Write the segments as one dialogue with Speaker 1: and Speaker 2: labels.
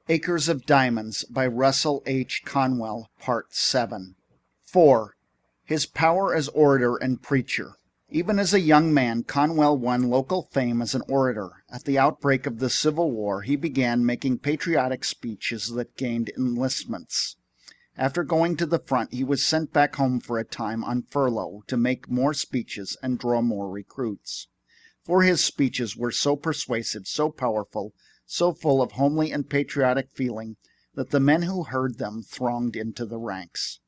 Speaker 1: Acres of Diamonds by Russell H. Conwell, Part 7. 4. His power as orator and preacher. Even as a young man, Conwell won local fame as an orator. At the outbreak of the Civil War, he began making patriotic speeches that gained enlistments. After going to the front, he was sent back home for a time on furlough to make more speeches and draw more recruits. For his speeches were so persuasive, so powerful, so full of homely and patriotic feeling that the men who heard them thronged into the ranks.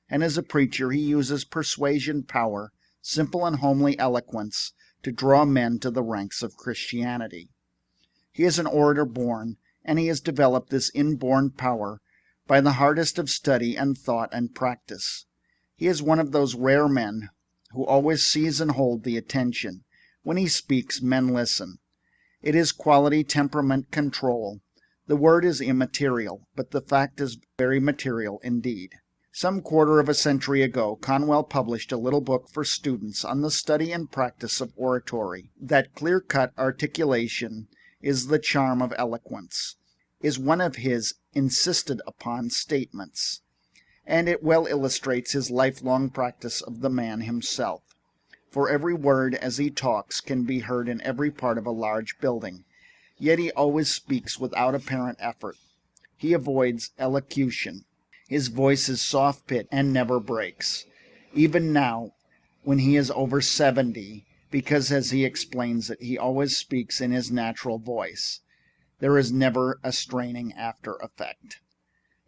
Speaker 1: And as a preacher, he uses persuasion power, simple and homely eloquence to draw men to the ranks of Christianity. He is an orator born, and he has developed this inborn power by the hardest of study and thought and practice. He is one of those rare men who always seize and hold the attention. When he speaks, men listen. It is quality, temperament, control. The word is immaterial, but the fact is very material indeed. Some quarter of a century ago, Conwell published a little book for students on the study and practice of oratory. That clear-cut articulation is the charm of eloquence, is one of his insisted upon statements, and it well illustrates his lifelong practice of the man himself. For every word as he talks can be heard in every part of a large building, yet he always speaks without apparent effort. He avoids elocution. His voice is soft-pitched and never breaks, even now when he is over 70, because as he explains it, he always speaks in his natural voice. There is never a straining after effect.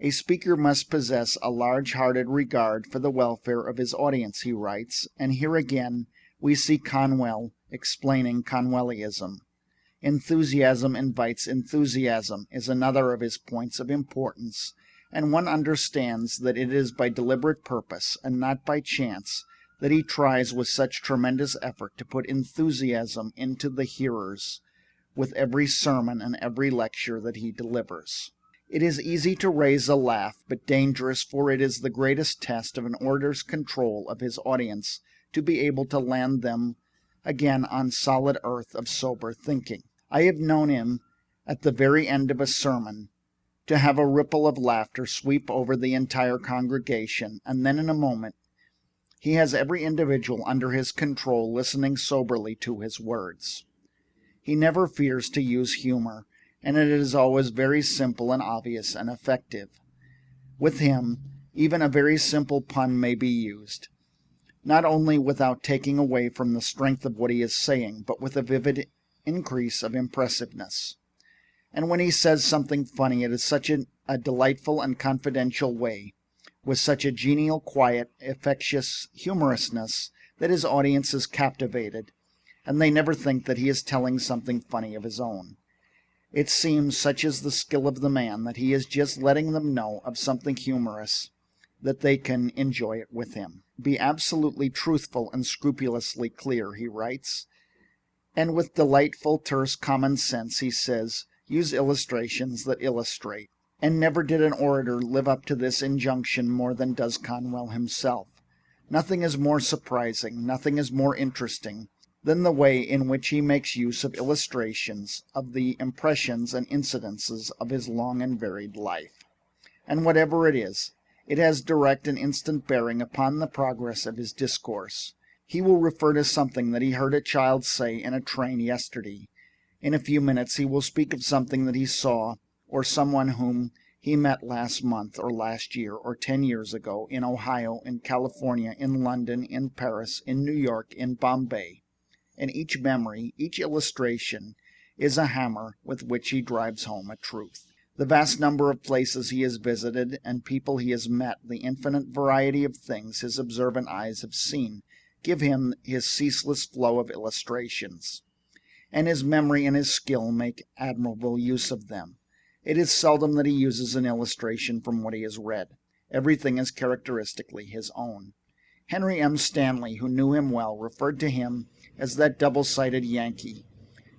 Speaker 1: A speaker must possess a large-hearted regard for the welfare of his audience, he writes, and here again we see Conwell explaining Conwellism. Enthusiasm invites enthusiasm is another of his points of importance, and one understands that it is by deliberate purpose and not by chance that he tries with such tremendous effort to put enthusiasm into the hearers with every sermon and every lecture that he delivers. It is easy to raise a laugh, but dangerous, for it is the greatest test of an orator's control of his audience to be able to land them again on solid earth of sober thinking. I have known him, at the very end of a sermon, to have a ripple of laughter sweep over the entire congregation, and then in a moment he has every individual under his control listening soberly to his words. He never fears to use humor, and it is always very simple and obvious and effective. With him, even a very simple pun may be used, not only without taking away from the strength of what he is saying, but with a vivid increase of impressiveness. And when he says something funny, it is such a delightful and confidential way, with such a genial, quiet, infectious humorousness that his audience is captivated, and they never think that he is telling something funny of his own. It seems, such is the skill of the man, that he is just letting them know of something humorous, that they can enjoy it with him. Be absolutely truthful and scrupulously clear, he writes, and with delightful, terse common sense, he says, use illustrations that illustrate. And never did an orator live up to this injunction more than does Conwell himself. Nothing is more surprising, nothing is more interesting than the way in which he makes use of illustrations of the impressions and incidences of his long and varied life. And whatever it is, it has direct and instant bearing upon the progress of his discourse. He will refer to something that he heard a child say in a train yesterday. In a few minutes he will speak of something that he saw, or someone whom he met last month or last year or 10 years ago in Ohio, in California, in London, in Paris, in New York, in Bombay. And each memory, each illustration, is a hammer with which he drives home a truth. The vast number of places he has visited and people he has met, the infinite variety of things his observant eyes have seen, give him his ceaseless flow of illustrations, and his memory and his skill make admirable use of them. It is seldom that he uses an illustration from what he has read. Everything is characteristically his own. Henry M. Stanley, who knew him well, referred to him as that double-sided Yankee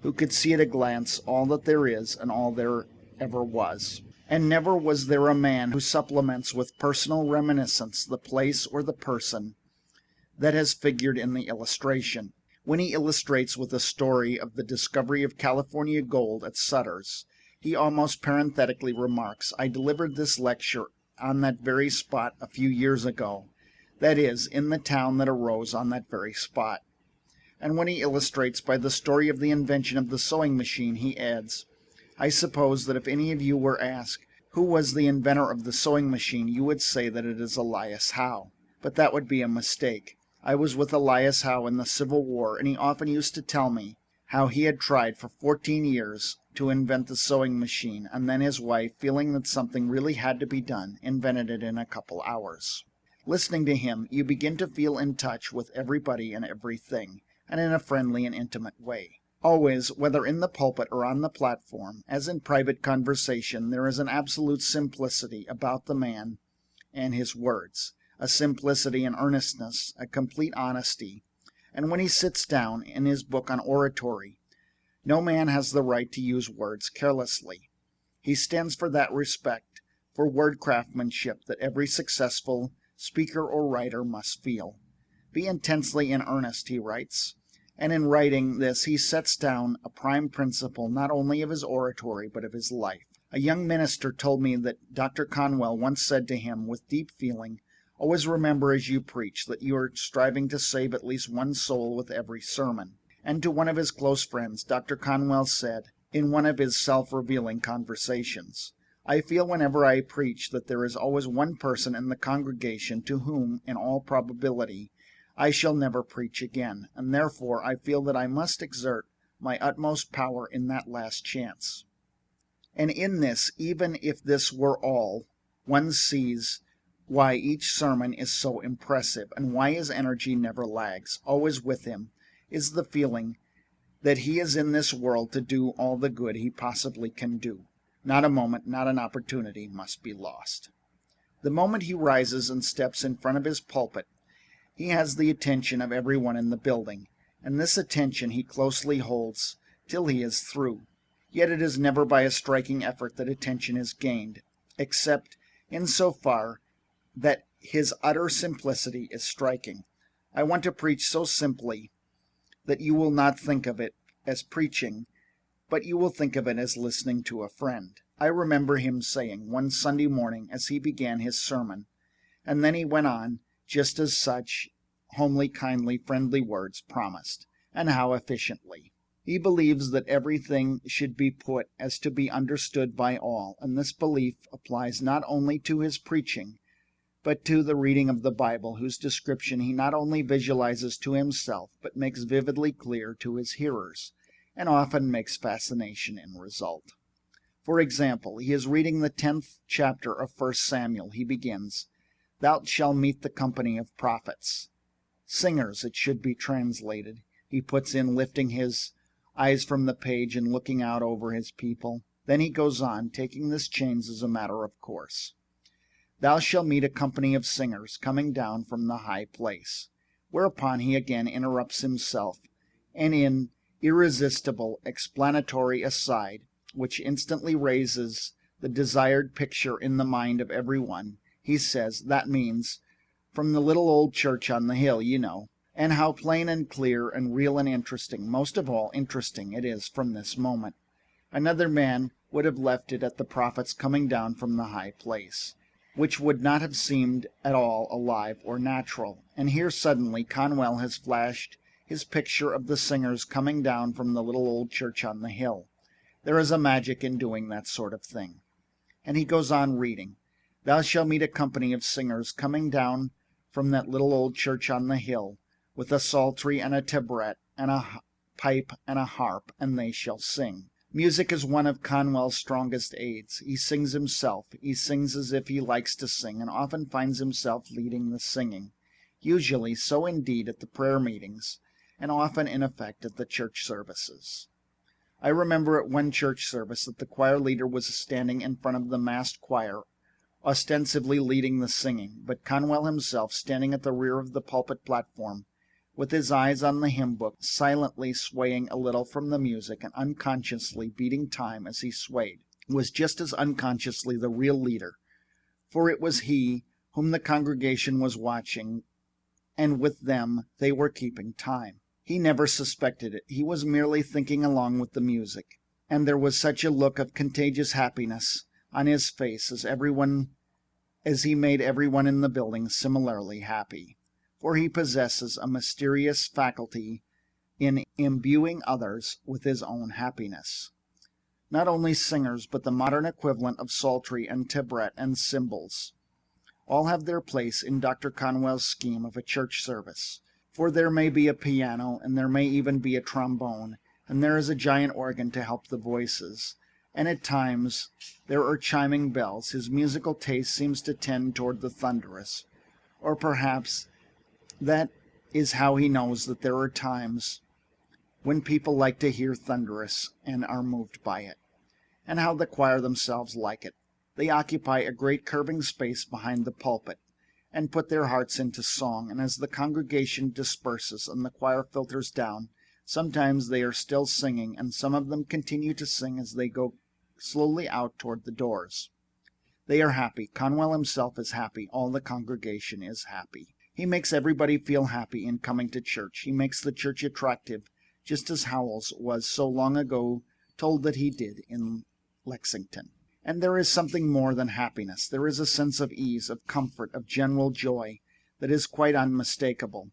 Speaker 1: who could see at a glance all that there is and all there ever was. And never was there a man who supplements with personal reminiscence the place or the person that has figured in the illustration. When he illustrates with a story of the discovery of California gold at Sutter's, He almost parenthetically remarks, "I delivered this lecture on that very spot a few years ago, that is, in the town that arose on that very spot." And when he illustrates by the story of the invention of the sewing machine, he adds, "I suppose that if any of you were asked who was the inventor of the sewing machine, you would say that it is Elias Howe. But that would be a mistake. I was with Elias Howe in the Civil War, and he often used to tell me how he had tried for 14 years to invent the sewing machine, and then his wife, feeling that something really had to be done, invented it in a couple hours." Listening to him, you begin to feel in touch with everybody and everything, and in a friendly and intimate way. Always, whether in the pulpit or on the platform, as in private conversation, there is an absolute simplicity about the man and his words, a simplicity and earnestness, a complete honesty. And when he sits down in his book on oratory, no man has the right to use words carelessly. He stands for that respect for word craftsmanship that every successful speaker or writer must feel. "Be intensely in earnest," he writes. And in writing this, he sets down a prime principle not only of his oratory but of his life. A young minister told me that Dr. Conwell once said to him with deep feeling, "Always remember as you preach that you are striving to save at least one soul with every sermon." And to one of his close friends, Dr. Conwell said, in one of his self-revealing conversations, "I feel whenever I preach that there is always one person in the congregation to whom, in all probability, I shall never preach again, and therefore I feel that I must exert my utmost power in that last chance." And in this, even if this were all, one sees why each sermon is so impressive, and why his energy never lags. Always with him is the feeling that he is in this world to do all the good he possibly can do. Not a moment, not an opportunity must be lost. The moment he rises and steps in front of his pulpit, he has the attention of everyone in the building, and this attention he closely holds till he is through. Yet it is never by a striking effort that attention is gained, except in so far that his utter simplicity is striking. I want to preach so simply that you will not think of it as preaching, but you will think of it as listening to a friend. I remember him saying one Sunday morning as he began his sermon, and then he went on, just as such homely, kindly, friendly words promised, and how efficiently. He believes that everything should be put as to be understood by all, and this belief applies not only to his preaching, but to the reading of the Bible, whose description he not only visualizes to himself, but makes vividly clear to his hearers, and often makes fascination in result. For example, he is reading the 10th chapter of 1 Samuel. He begins, "Thou shalt meet the company of prophets." Singers, it should be translated, he puts in, lifting his eyes from the page and looking out over his people. Then he goes on, taking this change as a matter of course. "Thou shalt meet a company of singers coming down from the high place." Whereupon he again interrupts himself, and in irresistible explanatory aside, which instantly raises the desired picture in the mind of everyone, he says, "That means from the little old church on the hill, you know." And how plain and clear and real and interesting, most of all interesting, it is from this moment. Another man would have left it at the prophets coming down from the high place, which would not have seemed at all alive or natural. And here suddenly Conwell has flashed his picture of the singers coming down from the little old church on the hill. There is a magic in doing that sort of thing. And he goes on reading, "Thou shalt meet a company of singers coming down from that little old church on the hill, with a psaltery and a tabret and a pipe and a harp, and they shall sing." Music is one of Conwell's strongest aids. He sings himself. He sings as if he likes to sing, and often finds himself leading the singing. Usually so indeed at the prayer meetings, and often in effect at the church services. I remember at one church service that the choir leader was standing in front of the massed choir, ostensibly leading the singing, but Conwell himself standing at the rear of the pulpit platform, with his eyes on the hymn book, silently swaying a little from the music and unconsciously beating time as he swayed, was just as unconsciously the real leader, for it was he whom the congregation was watching, and with them they were keeping time. He never suspected it. He was merely thinking along with the music, and there was such a look of contagious happiness on his face as he made everyone in the building similarly happy, for he possesses a mysterious faculty in imbuing others with his own happiness. Not only singers, but the modern equivalent of psaltery and tabret and cymbals all have their place in Dr. Conwell's scheme of a church service, for there may be a piano, and there may even be a trombone, and there is a giant organ to help the voices, and at times there are chiming bells. His musical taste seems to tend toward the thunderous, or perhaps that is how he knows that there are times when people like to hear thunderous and are moved by it, and how the choir themselves like it. They occupy a great curving space behind the pulpit and put their hearts into song, and as the congregation disperses and the choir filters down, sometimes they are still singing, and some of them continue to sing as they go slowly out toward the doors. They are happy. Conwell himself is happy. All the congregation is happy. He makes everybody feel happy in coming to church. He makes the church attractive, just as Howells was so long ago told that he did in Lexington. And there is something more than happiness. There is a sense of ease, of comfort, of general joy that is quite unmistakable.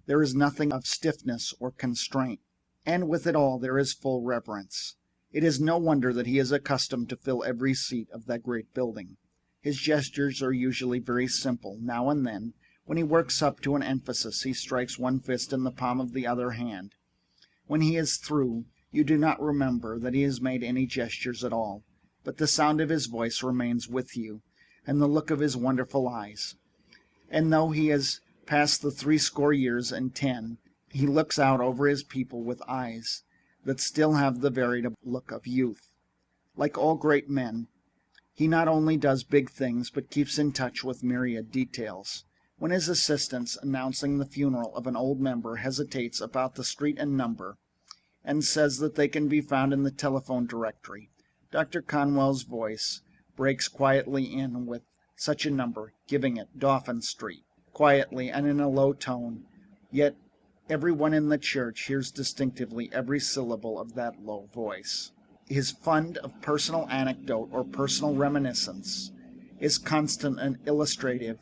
Speaker 1: There is nothing of stiffness or constraint, and with it all there is full reverence. It is no wonder that he is accustomed to fill every seat of that great building. His gestures are usually very simple. Now and then, when he works up to an emphasis, he strikes one fist in the palm of the other hand. When he is through, you do not remember that he has made any gestures at all, but the sound of his voice remains with you, and the look of his wonderful eyes. And though he has passed the 70 years, he looks out over his people with eyes that still have the varied look of youth. Like all great men, he not only does big things, but keeps in touch with myriad details. When his assistants announcing the funeral of an old member hesitates about the street and number, and says that they can be found in the telephone directory, Dr. Conwell's voice breaks quietly in with such a number, giving it Dauphin Street, quietly and in a low tone, yet everyone in the church hears distinctively every syllable of that low voice. His fund of personal anecdote or personal reminiscence is constant and illustrative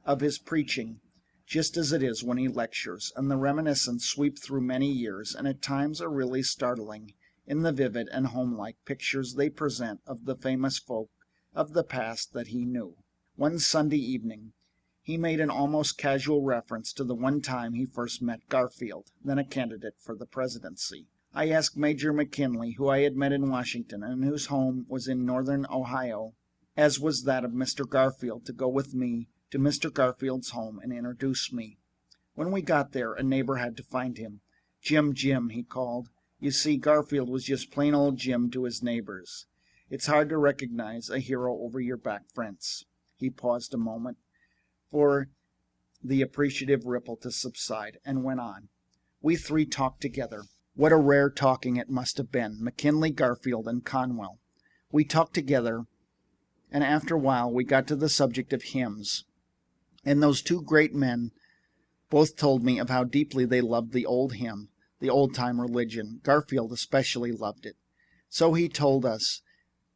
Speaker 1: of his preaching, just as it is when he lectures, and the reminiscences sweep through many years, and at times are really startling in the vivid and homelike pictures they present of the famous folk of the past that he knew. One Sunday evening, he made an almost casual reference to the one time he first met Garfield, then a candidate for the presidency. I asked Major McKinley, who I had met in Washington and whose home was in northern Ohio, as was that of Mr. Garfield, to go with me to Mr. Garfield's home and introduce me. When we got there, a neighbor had to find him. Jim, he called. You see, Garfield was just plain old Jim to his neighbors. It's hard to recognize a hero over your back fence. He paused a moment for the appreciative ripple to subside, and went on. We three talked together. What a rare talking it must have been, McKinley, Garfield, and Conwell. We talked together, and after a while we got to the subject of hymns, and those two great men both told me of how deeply they loved the old hymn, the old-time religion. Garfield especially loved it. So he told us,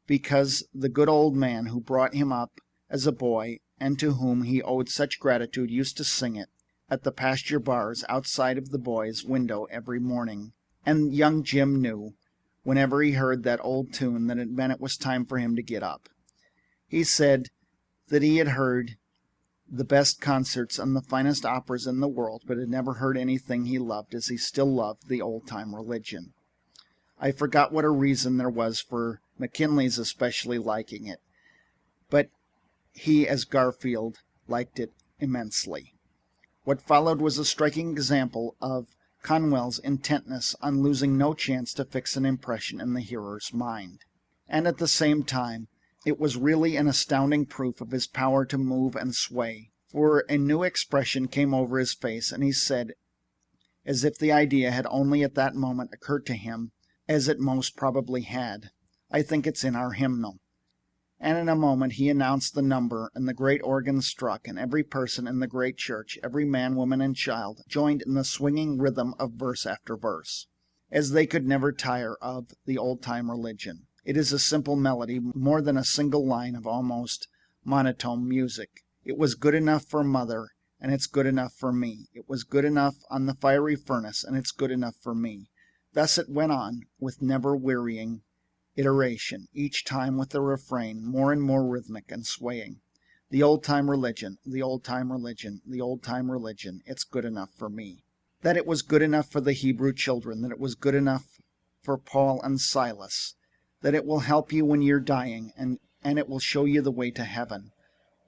Speaker 1: because the good old man who brought him up as a boy and to whom he owed such gratitude used to sing it at the pasture bars outside of the boys' window every morning. And young Jim knew, whenever he heard that old tune, that it meant it was time for him to get up. He said that he had heard the best concerts and the finest operas in the world, but had never heard anything he loved as he still loved the old-time religion. I forgot what a reason there was for McKinley's especially liking it, but he, as Garfield, liked it immensely. What followed was a striking example of Conwell's intentness on losing no chance to fix an impression in the hearer's mind. And at the same time, it was really an astounding proof of his power to move and sway, for a new expression came over his face, and he said, as if the idea had only at that moment occurred to him, as it most probably had, I think it's in our hymnal. And in a moment he announced the number, and the great organ struck, and every person in the great church, every man, woman, and child, joined in the swinging rhythm of verse after verse. as they could never tire of the old-time religion. It is a simple melody, more than a single line of almost monotone music. It was good enough for mother, and it's good enough for me. It was good enough on the fiery furnace, and it's good enough for me. Thus it went on, with never wearying iteration, each time with the refrain more and more rhythmic and swaying. The old-time religion, the old-time religion, the old-time religion, it's good enough for me. That it was good enough for the Hebrew children, that it was good enough for Paul and Silas, that it will help you when you're dying, and it will show you the way to heaven.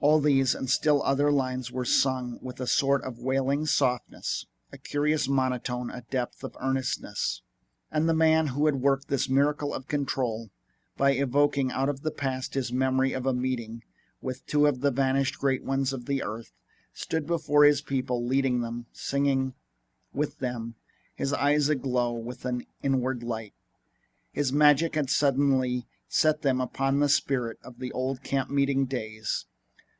Speaker 1: All these and still other lines were sung with a sort of wailing softness, a curious monotone, a depth of earnestness. And the man who had worked this miracle of control by evoking out of the past his memory of a meeting with two of the vanished great ones of the earth, stood before his people, leading them, singing with them, his eyes aglow with an inward light. His magic had suddenly set them upon the spirit of the old camp meeting days,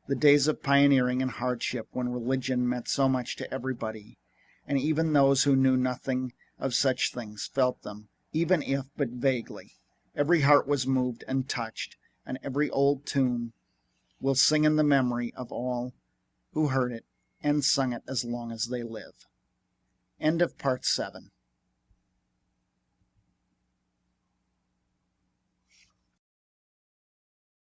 Speaker 1: the days of pioneering and hardship when religion meant so much to everybody, and even those who knew nothing of such things felt them, even if but vaguely. Every heart was moved and touched, and every old tune will sing in the memory of all who heard it and sung it as long as they live. End of part 7.